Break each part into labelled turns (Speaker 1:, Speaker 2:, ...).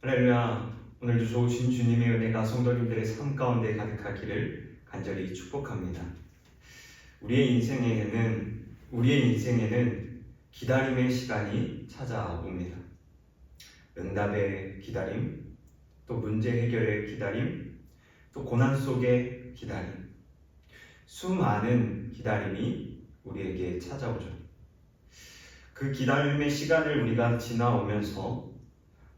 Speaker 1: 할렐루야. 오늘도 좋으신 주님의 은혜가 성도님들의 삶 가운데 가득하기를 간절히 축복합니다. 우리의 인생에는 기다림의 시간이 찾아옵니다. 응답의 기다림, 또 문제 해결의 기다림, 또 고난 속의 기다림. 수많은 기다림이 우리에게 찾아오죠. 그 기다림의 시간을 우리가 지나오면서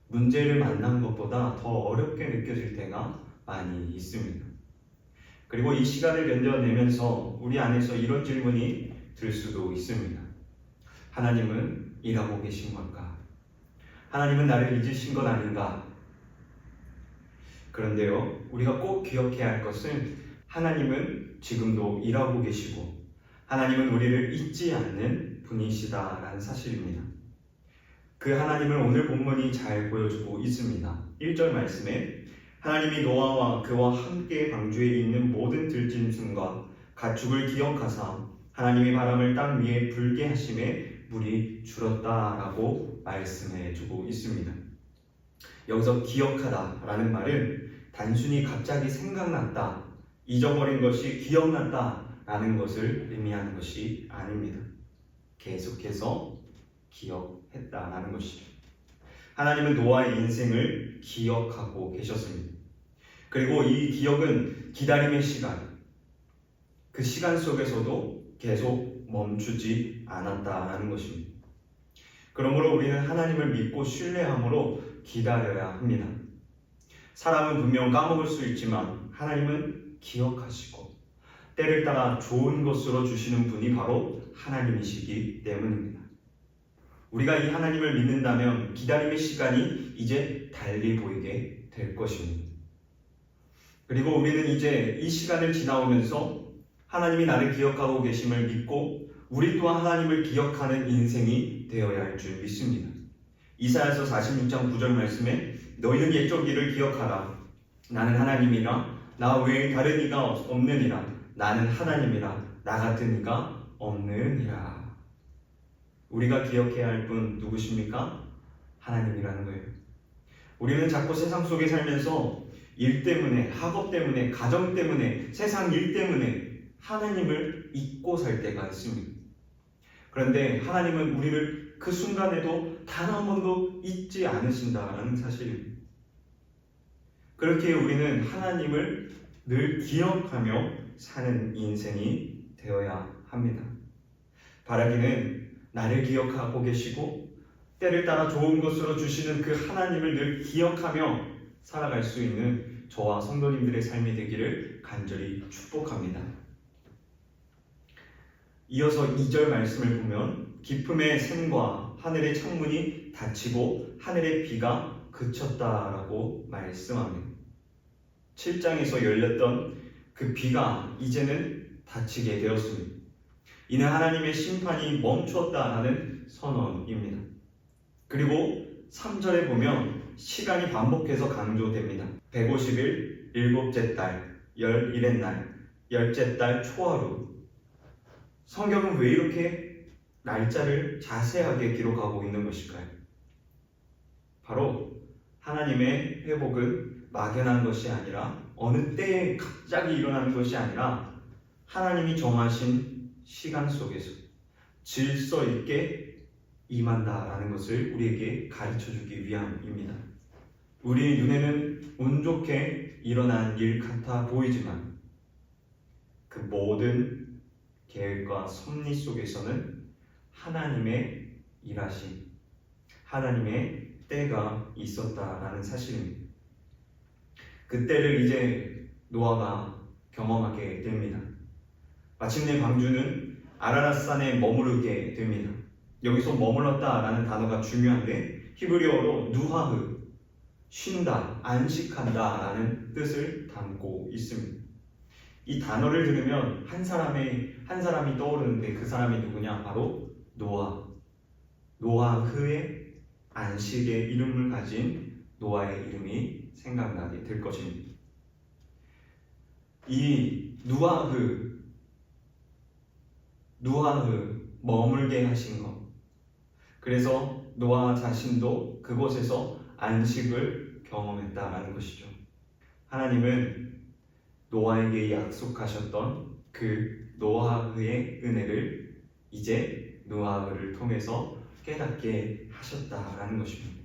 Speaker 1: 문제를 만난 것보다 더 어렵게 느껴질 때가 많이 있습니다. 그리고 이 시간을 견뎌내면서 우리 안에서 이런 질문이 들 수도 있습니다. 하나님은 일하고 계신 걸까? 하나님은 나를 잊으신 건 아닌가? 그런데요, 우리가 꼭 기억해야 할 것은 하나님은 지금도 일하고 계시고 하나님은 우리를 잊지 않는 분이시다라는 사실입니다. 그 하나님을 오늘 본문이 잘 보여주고 있습니다. 1절 말씀에 하나님이 노아와 그와 함께 방주에 있는 모든 들짐승과 가축을 기억하사 하나님이 바람을 땅 위에 불게 하심에 물이 줄었다라고 말씀해 주고 있습니다. 여기서 기억하다라는 말은 단순히 갑자기 생각났다, 잊어버린 것이 기억났다라는 것을 의미하는 것이 아닙니다. 계속해서 기억했다라는 것이죠. 하나님은 노아의 인생을 기억하고 계셨습니다. 그리고 이 기억은 기다림의 시간, 그 시간 속에서도 계속 멈추지 않았다라는 것입니다. 그러므로 우리는 하나님을 믿고 신뢰함으로 기다려야 합니다. 사람은 분명 까먹을 수 있지만 하나님은 기억하시고 때를 따라 좋은 것으로 주시는 분이 바로 하나님이시기 때문입니다. 우리가 이 하나님을 믿는다면 기다림의 시간이 이제 달리 보이게 될 것입니다. 그리고 우리는 이제 이 시간을 지나오면서 하나님이 나를 기억하고 계심을 믿고 우리 또한 하나님을 기억하는 인생이 되어야 할 줄 믿습니다. 이사야서 46장 9절 말씀에 너희는 옛적 일을 기억하라. 나는 하나님이라 나 외에 다른 이가 없느니라. 나는 하나님이라 나 같은 이가 없느니라. 우리가 기억해야 할 분 누구십니까? 하나님이라는 거예요. 우리는 자꾸 세상 속에 살면서 일 때문에, 학업 때문에, 가정 때문에, 세상 일 때문에 하나님을 잊고 살 때가 있습니다. 그런데 하나님은 우리를 그 순간에도 단 한 번도 잊지 않으신다는 사실입니다. 그렇게 우리는 하나님을 늘 기억하며 사는 인생이 되어야 합니다. 바라기는 나를 기억하고 계시고 때를 따라 좋은 것으로 주시는 그 하나님을 늘 기억하며 살아갈 수 있는 저와 성도님들의 삶이 되기를 간절히 축복합니다. 이어서 2절 말씀을 보면 기쁨의 샘과 하늘의 창문이 닫히고 하늘의 비가 그쳤다라고 말씀합니다. 7장에서 열렸던 그 비가 이제는 닫히게 되었습니다. 이는 하나님의 심판이 멈추었다라는 선언입니다. 그리고 3절에 보면 시간이 반복해서 강조됩니다. 150일, 일곱째 달, 열일의 날, 열째 달 초하루. 성경은 왜 이렇게 날짜를 자세하게 기록하고 있는 것일까요? 바로 하나님의 회복은 막연한 것이 아니라 어느 때에 갑자기 일어나는 것이 아니라 하나님이 정하신 시간 속에서 질서 있게 임한다라는 것을 우리에게 가르쳐주기 위함입니다. 우리 눈에는 운 좋게 일어난 일 같아 보이지만 그 모든 계획과 섭리 속에서는 하나님의 일하심, 하나님의 때가 있었다라는 사실입니다. 그 때를 이제 노아가 경험하게 됩니다. 마침내 방주는 아라랏산에 머무르게 됩니다. 여기서 머물렀다라는 단어가 중요한데 히브리어로 누하흐, 쉰다, 안식한다 라는 뜻을 담고 있습니다. 이 단어를 들으면 한 사람이 떠오르는데 그 사람이 누구냐? 바로 노아흐의 안식의 이름을 가진 노아의 이름이 생각나게 될 것입니다. 이 누아흐 머물게 하신 것, 그래서 노아 자신도 그곳에서 안식을 경험했다라는 것이죠. 하나님은 노아에게 약속하셨던 그 노아의 은혜를 이제 노아를 통해서 깨닫게 하셨다라는 것입니다.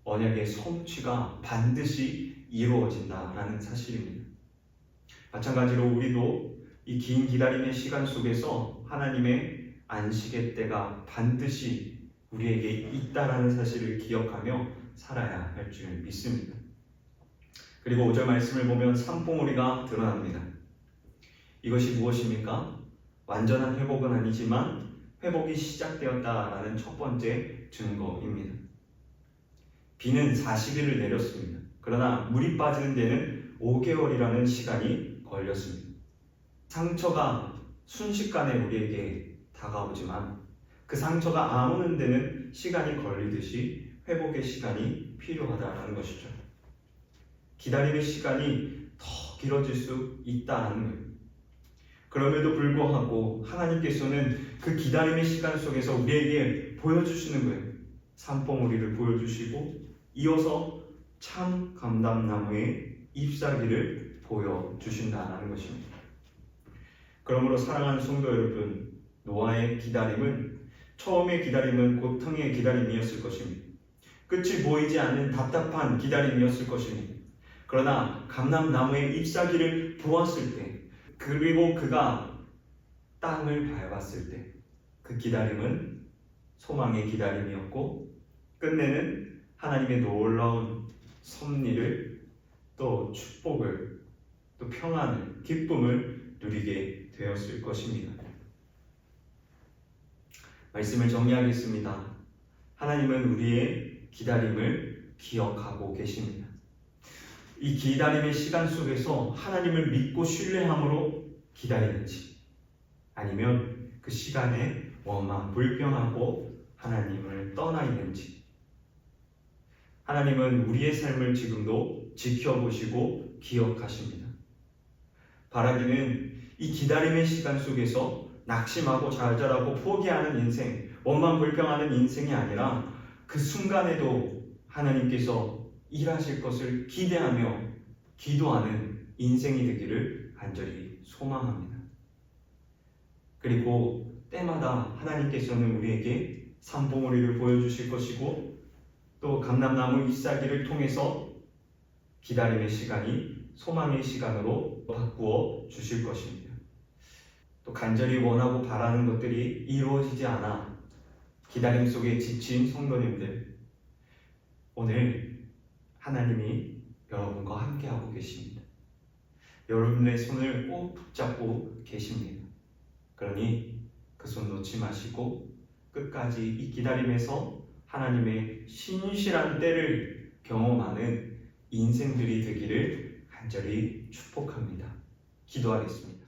Speaker 1: 언약의 성취가 반드시 이루어진다라는 사실입니다. 마찬가지로 우리도 이 긴 기다림의 시간 속에서 하나님의 안식의 때가 반드시 우리에게 있다라는 사실을 기억하며 살아야 할 줄 믿습니다. 그리고 5절 말씀을 보면 산봉우리가 드러납니다. 이것이 무엇입니까? 완전한 회복은 아니지만 회복이 시작되었다라는 첫 번째 증거입니다. 비는 40일을 내렸습니다. 그러나 물이 빠지는 데는 5개월이라는 시간이 걸렸습니다. 상처가 순식간에 우리에게 다가오지만 그 상처가 아무는 데는 시간이 걸리듯이 회복의 시간이 필요하다는 것이죠. 기다림의 시간이 더 길어질 수 있다는 거예요. 그럼에도 불구하고 하나님께서는 그 기다림의 시간 속에서 우리에게 보여주시는 거예요. 산봉우리를 보여주시고 이어서 참 감람나무의 잎사귀를 보여주신다는 것입니다. 그러므로 사랑하는 성도 여러분, 노아의 기다림은 처음의 기다림은 고통의 기다림이었을 것입니다. 끝이 보이지 않는 답답한 기다림이었을 것입니다. 그러나 감람나무의 잎사귀를 보았을 때, 그리고 그가 땅을 밟았을 때 그 기다림은 소망의 기다림이었고 끝내는 하나님의 놀라운 섭리를 또 축복을 또 평안을 기쁨을 누리게 되었을 것입니다. 말씀을 정리하겠습니다. 하나님은 우리의 기다림을 기억하고 계십니다. 이 기다림의 시간 속에서 하나님을 믿고 신뢰함으로 기다리는지 아니면 그 시간에 원망, 불평하고 하나님을 떠나 있는지 하나님은 우리의 삶을 지금도 지켜보시고 기억하십니다. 바라기는 이 기다림의 시간 속에서 낙심하고 좌절하고 포기하는 인생, 원망 불평하는 인생이 아니라 그 순간에도 하나님께서 일하실 것을 기대하며 기도하는 인생이 되기를 간절히 소망합니다. 그리고 때마다 하나님께서는 우리에게 산봉우리를 보여주실 것이고 또 감람나무 잎사귀를 통해서 기다림의 시간이 소망의 시간으로 바꾸어 주실 것입니다. 또 간절히 원하고 바라는 것들이 이루어지지 않아 기다림 속에 지친 성도님들, 오늘 하나님이 여러분과 함께하고 계십니다. 여러분의 손을 꼭 붙잡고 계십니다. 그러니 그 손 놓지 마시고 끝까지 이 기다림에서 하나님의 신실한 때를 경험하는 인생들이 되기를 간절히 축복합니다. 기도하겠습니다.